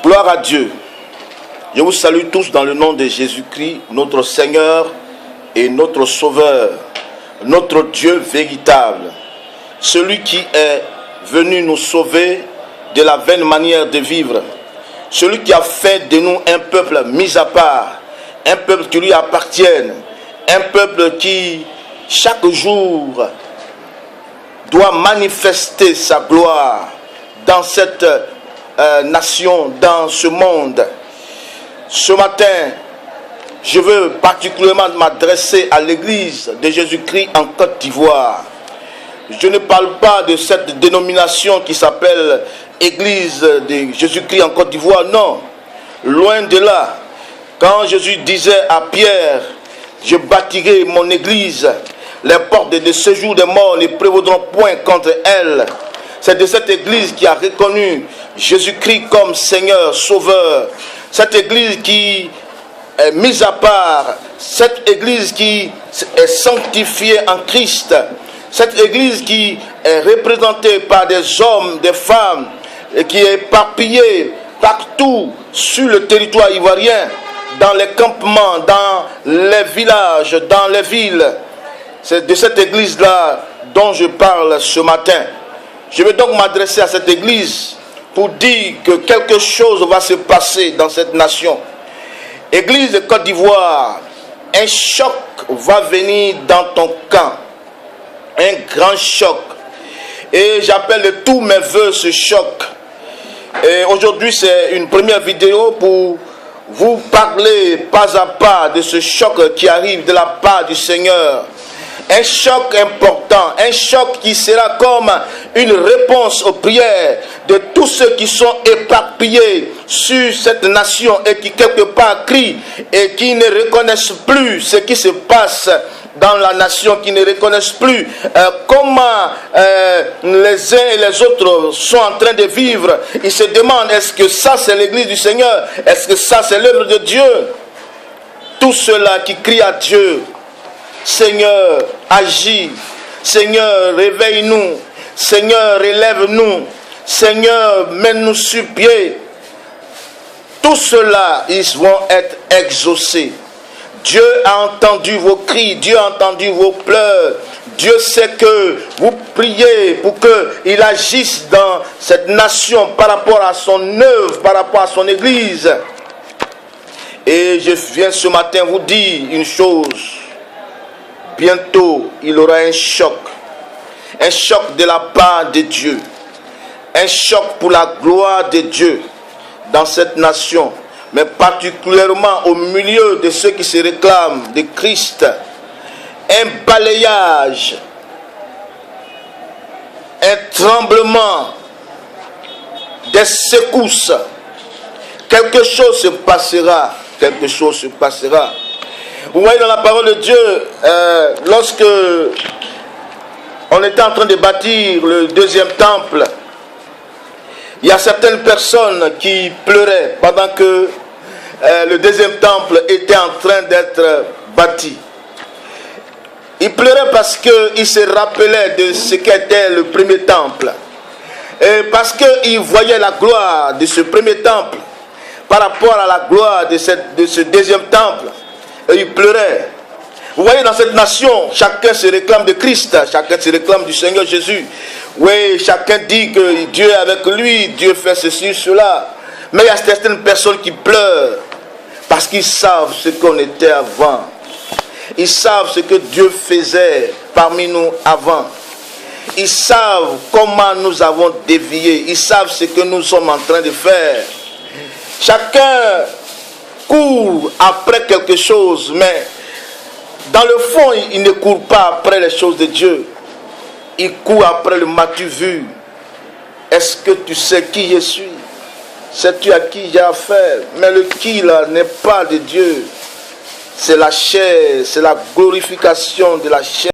Gloire à Dieu. Je vous salue tous dans le nom de Jésus-Christ, notre Seigneur et notre Sauveur, notre Dieu véritable. Celui qui est venu nous sauver de la vaine manière de vivre. Celui qui a fait de nous un peuple mis à part, un peuple qui lui appartienne, un peuple qui chaque jour doit manifester sa gloire dans cette nation, dans ce monde. Ce matin, je veux particulièrement m'adresser à l'église de Jésus-Christ en Côte d'Ivoire. Je ne parle pas de cette dénomination qui s'appelle Église de Jésus-Christ en Côte d'Ivoire, non. Loin de là. Quand Jésus disait à Pierre, je bâtirai mon église, les portes de séjour des morts ne prévaudront point contre elle. C'est de cette église qui a reconnu Jésus-Christ comme Seigneur, Sauveur. Cette église qui est mise à part. Cette église qui est sanctifiée en Christ. Cette église qui est représentée par des hommes, des femmes, et qui est éparpillée partout sur le territoire ivoirien, dans les campements, dans les villages, dans les villes. C'est de cette église-là dont je parle ce matin. Je vais donc m'adresser à cette église pour dire que quelque chose va se passer dans cette nation. Église de Côte d'Ivoire, un choc va venir dans ton camp. Un grand choc. Et j'appelle de tous mes voeux ce choc. Et aujourd'hui, c'est une première vidéo pour vous parler pas à pas de ce choc qui arrive de la part du Seigneur. Un choc important, un choc qui sera comme une réponse aux prières de tous ceux qui sont éparpillés sur cette nation et qui quelque part crient et qui ne reconnaissent plus ce qui se passe dans la nation, qui ne reconnaissent plus comment les uns et les autres sont en train de vivre. Ils se demandent, est-ce que ça c'est l'église du Seigneur? Est-ce que ça c'est l'œuvre de Dieu? Tous ceux-là qui crient à Dieu, Seigneur, agis. Seigneur, réveille-nous. Seigneur, relève-nous. Seigneur, mets-nous sur pied. Tous ceux-là, ils vont être exaucés. Dieu a entendu vos cris, Dieu a entendu vos pleurs. Dieu sait que vous priez pour qu'il agisse dans cette nation par rapport à son œuvre, par rapport à son église. Et je viens ce matin vous dire une chose. Bientôt, il y aura un choc de la part de Dieu, un choc pour la gloire de Dieu dans cette nation, mais particulièrement au milieu de ceux qui se réclament de Christ, un balayage, un tremblement, des secousses, quelque chose se passera, quelque chose se passera. Vous voyez dans la parole de Dieu, lorsque on était en train de bâtir le deuxième temple, il y a certaines personnes qui pleuraient pendant que le deuxième temple était en train d'être bâti. Ils pleuraient parce qu'ils se rappelaient de ce qu'était le premier temple. Et parce qu'ils voyaient la gloire de ce premier temple par rapport à la gloire de ce deuxième temple. Et ils pleuraient. Vous voyez, dans cette nation, chacun se réclame de Christ, chacun se réclame du Seigneur Jésus. Oui, chacun dit que Dieu est avec lui, Dieu fait ceci, cela. Mais il y a certaines personnes qui pleurent parce qu'ils savent ce qu'on était avant. Ils savent ce que Dieu faisait parmi nous avant. Ils savent comment nous avons dévié. Ils savent ce que nous sommes en train de faire. Chacun court après quelque chose, mais dans le fond, il ne court pas après les choses de Dieu. Il court après le m'as-tu vu? Est-ce que tu sais qui je suis? Sais-tu à qui j'ai affaire? Mais le qui là n'est pas de Dieu. C'est la chair, c'est la glorification de la chair.